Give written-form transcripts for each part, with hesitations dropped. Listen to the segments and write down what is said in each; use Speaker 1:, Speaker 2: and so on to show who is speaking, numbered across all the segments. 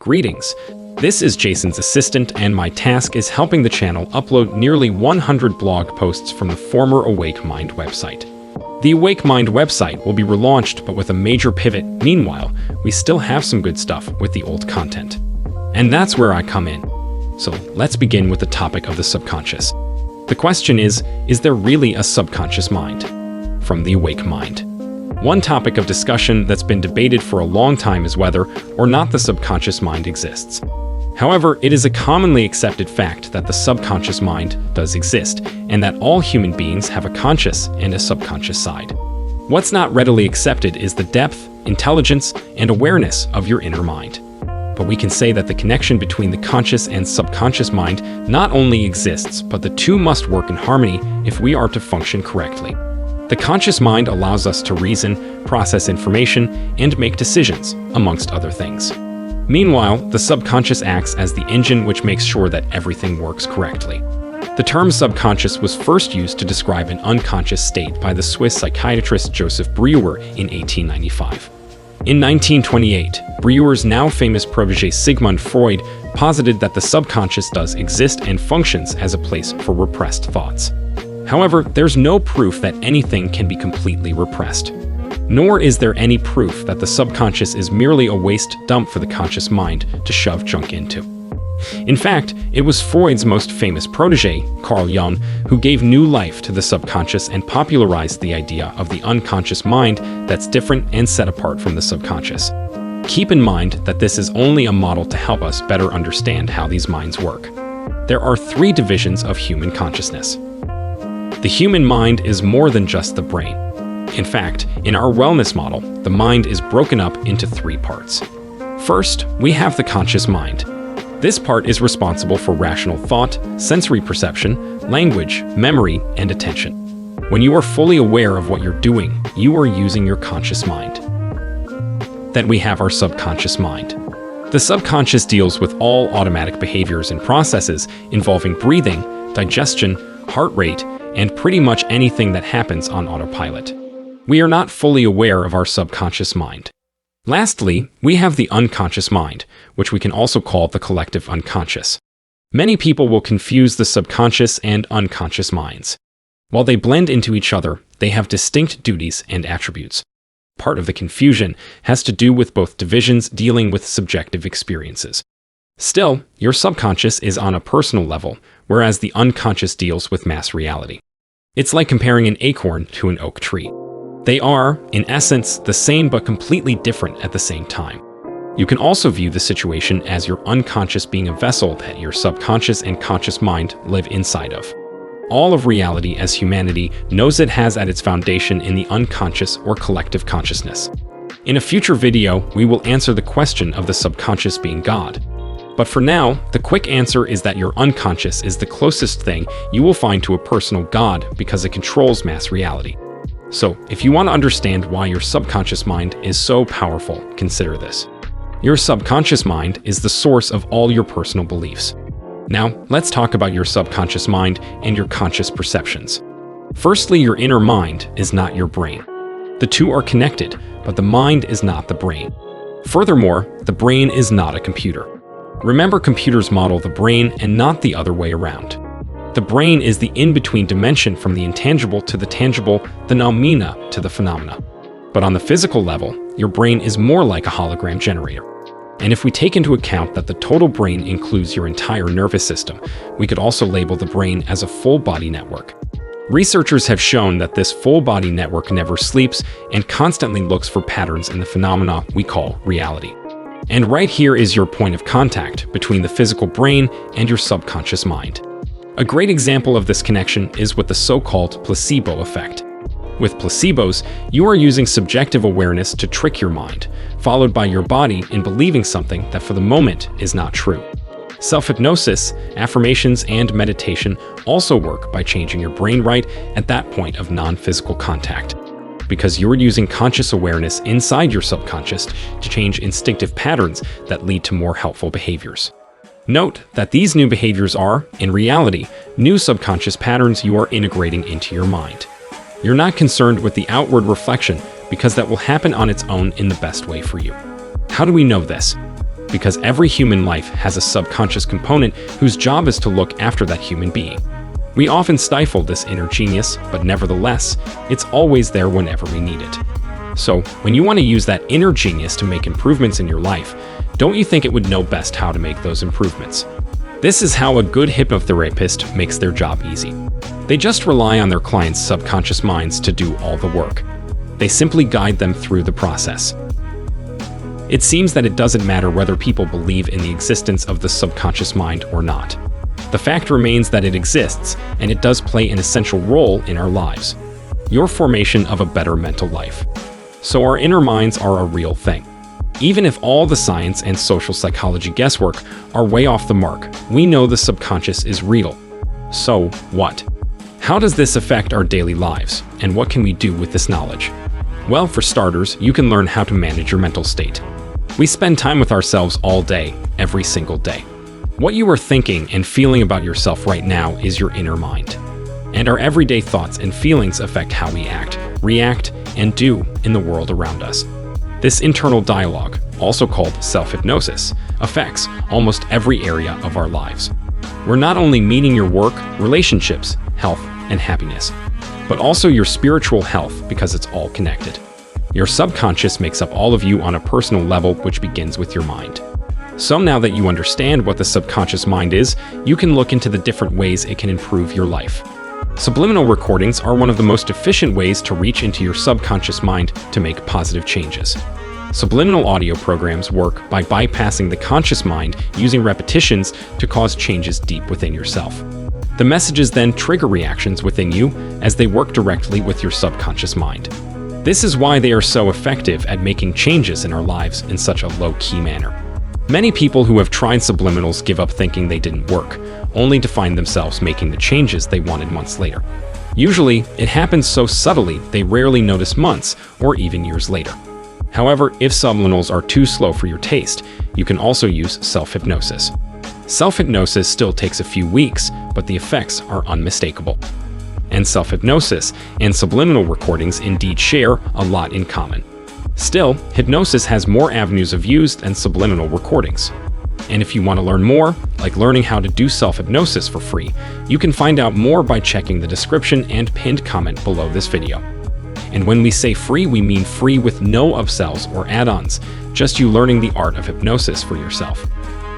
Speaker 1: Greetings. This is Jason's assistant, and my task is helping the channel upload nearly 100 blog posts from the former Awake Mind website. The Awake Mind website will be relaunched, but with a major pivot. Meanwhile, we still have some good stuff with the old content. And that's where I come in. So let's begin with the topic of the subconscious. The question is there really a subconscious mind? From the Awake Mind. One topic of discussion that's been debated for a long time is whether or not the subconscious mind exists. However, it is a commonly accepted fact that the subconscious mind does exist, and that all human beings have a conscious and a subconscious side. What's not readily accepted is the depth, intelligence, and awareness of your inner mind. But we can say that the connection between the conscious and subconscious mind not only exists, but the two must work in harmony if we are to function correctly. The conscious mind allows us to reason, process information, and make decisions, amongst other things. Meanwhile, the subconscious acts as the engine which makes sure that everything works correctly. The term subconscious was first used to describe an unconscious state by the Swiss psychiatrist Joseph Breuer in 1895. In 1928, Breuer's now famous protégé Sigmund Freud posited that the subconscious does exist and functions as a place for repressed thoughts. However, there's no proof that anything can be completely repressed. Nor is there any proof that the subconscious is merely a waste dump for the conscious mind to shove junk into. In fact, it was Freud's most famous protégé, Carl Jung, who gave new life to the subconscious and popularized the idea of the unconscious mind that's different and set apart from the subconscious. Keep in mind that this is only a model to help us better understand how these minds work. There are three divisions of human consciousness. The human mind is more than just the brain. In fact, in our wellness model, the mind is broken up into three parts. First, we have the conscious mind. This part is responsible for rational thought, sensory perception, language, memory, and attention. When you are fully aware of what you're doing, you are using your conscious mind. Then we have our subconscious mind. The subconscious deals with all automatic behaviors and processes involving breathing, digestion, heart rate, and pretty much anything that happens on autopilot. We are not fully aware of our subconscious mind. Lastly, we have the unconscious mind, which we can also call the collective unconscious. Many people will confuse the subconscious and unconscious minds. While they blend into each other, they have distinct duties and attributes. Part of the confusion has to do with both divisions dealing with subjective experiences. Still, your subconscious is on a personal level, whereas the unconscious deals with mass reality. It's like comparing an acorn to an oak tree. They are, in essence, the same but completely different at the same time. You can also view the situation as your unconscious being a vessel that your subconscious and conscious mind live inside of. All of reality as humanity knows it has at its foundation in the unconscious or collective consciousness. In a future video, we will answer the question of the subconscious being God. But for now, the quick answer is that your unconscious is the closest thing you will find to a personal God because it controls mass reality. So, if you want to understand why your subconscious mind is so powerful, consider this. Your subconscious mind is the source of all your personal beliefs. Now, let's talk about your subconscious mind and your conscious perceptions. Firstly, your inner mind is not your brain. The two are connected, but the mind is not the brain. Furthermore, the brain is not a computer. Remember, computers model the brain and not the other way around. The brain is the in-between dimension from the intangible to the tangible, the noumena to the phenomena. But on the physical level, your brain is more like a hologram generator. And if we take into account that the total brain includes your entire nervous system, we could also label the brain as a full-body network. Researchers have shown that this full-body network never sleeps and constantly looks for patterns in the phenomena we call reality. And right here is your point of contact between the physical brain and your subconscious mind. A great example of this connection is with the so-called placebo effect. With placebos, you are using subjective awareness to trick your mind, followed by your body in believing something that for the moment is not true. Self-hypnosis, affirmations, and meditation also work by changing your brain right at that point of non-physical contact, because you're using conscious awareness inside your subconscious to change instinctive patterns that lead to more helpful behaviors. Note that these new behaviors are, in reality, new subconscious patterns you are integrating into your mind. You're not concerned with the outward reflection because that will happen on its own in the best way for you. How do we know this? because every human life has a subconscious component whose job is to look after that human being. We often stifle this inner genius, but nevertheless, it's always there whenever we need it. So, when you want to use that inner genius to make improvements in your life, don't you think it would know best how to make those improvements? This is how a good hypnotherapist makes their job easy. They just rely on their clients' subconscious minds to do all the work. They simply guide them through the process. It seems that it doesn't matter whether people believe in the existence of the subconscious mind or not. The fact remains that it exists, and it does play an essential role in our lives. Your formation of a better mental life. So our inner minds are a real thing. Even if all the science and social psychology guesswork are way off the mark, we know the subconscious is real. So what? How does this affect our daily lives, and what can we do with this knowledge? Well, for starters, you can learn how to manage your mental state. We spend time with ourselves all day, every single day. What you are thinking and feeling about yourself right now is your inner mind. And our everyday thoughts and feelings affect how we act, react, and do in the world around us. This internal dialogue, also called self-hypnosis, affects almost every area of our lives. We're not only meeting your work, relationships, health, and happiness, but also your spiritual health because it's all connected. Your subconscious makes up all of you on a personal level, which begins with your mind. So now that you understand what the subconscious mind is, you can look into the different ways it can improve your life. Subliminal recordings are one of the most efficient ways to reach into your subconscious mind to make positive changes. Subliminal audio programs work by bypassing the conscious mind using repetitions to cause changes deep within yourself. The messages then trigger reactions within you as they work directly with your subconscious mind. This is why they are so effective at making changes in our lives in such a low-key manner. Many people who have tried subliminals give up thinking they didn't work, only to find themselves making the changes they wanted months later. Usually, it happens so subtly they rarely notice months or even years later. However, if subliminals are too slow for your taste, you can also use self-hypnosis. Self-hypnosis still takes a few weeks, but the effects are unmistakable. And self-hypnosis and subliminal recordings indeed share a lot in common. Still, hypnosis has more avenues of use than subliminal recordings. And if you want to learn more, like learning how to do self-hypnosis for free, you can find out more by checking the description and pinned comment below this video. And when we say free, we mean free with no upsells or add-ons, just you learning the art of hypnosis for yourself.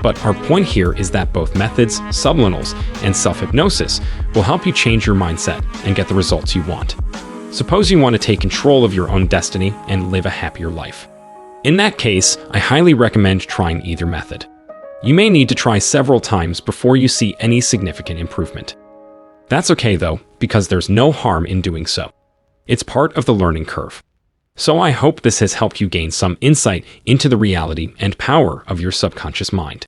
Speaker 1: But our point here is that both methods, subliminals, and self-hypnosis will help you change your mindset and get the results you want. Suppose you want to take control of your own destiny and live a happier life. In that case, I highly recommend trying either method. You may need to try several times before you see any significant improvement. That's okay though, because there's no harm in doing so. It's part of the learning curve. So I hope this has helped you gain some insight into the reality and power of your subconscious mind.